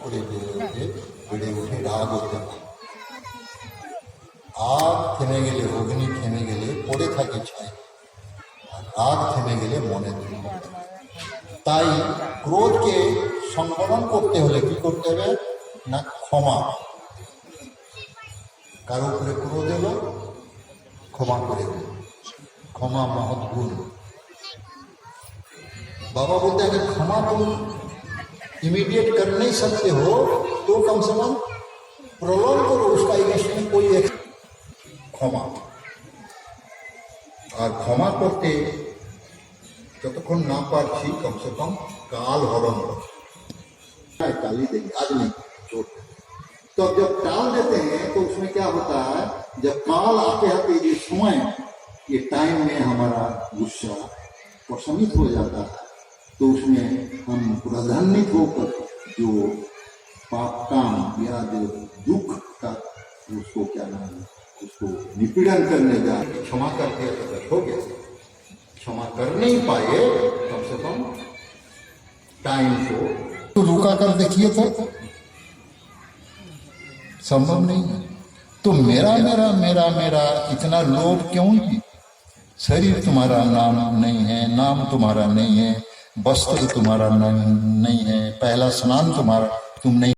করে বেড়ে উঠে রাগ হতে পারে। আগ থেমে গেলে, অগ্নি থেমে গেলে পড়ে থাকে ছাই, আর রাগ থেমে গেলে মনে থাকে। তাই ক্রোধকে সংবরণ করতে হলে কি করতে হবে না, ক্ষমা। কারো উপরে ক্রোধ এলো, ক্ষমা করে দিল। क्षमा बहुत गुण। बाबा बोलते हैं अगर क्षमा तुम इमीडिएट कर नहीं सकते हो तो कम से कम प्रोलॉन्ग करो उसका इगेंस्ट में कोई एक क्षमा। और क्षमा करते যতক্ষণ না পারছি कम से कम काल हरण टाल ही देंगे, आज नहीं छोड़। तो जब टाल देते हैं तो उसमें क्या होता है, जब काल आते आते ये समय, ये टाइम में हमारा गुस्सा प्रशमित हो जाता है, तो उसमें हम प्राधान्वित होकर जो पाप काम या जो दुख का उसको क्या नाम है, उसको निपीड़न करने जा क्षमा करके अगर हो गया, क्षमा कर नहीं पाए, कम से कम टाइम को तो रुका कर देखिए तो संभव नहीं है। तो मेरा मेरा मेरा मेरा इतना लोभ क्यों है? शरीर तुम्हारा नाम नहीं है, नाम तुम्हारा नहीं है, वस्त्र तुम्हारा नहीं है, पहला स्नान तुम्हारा तुम नहीं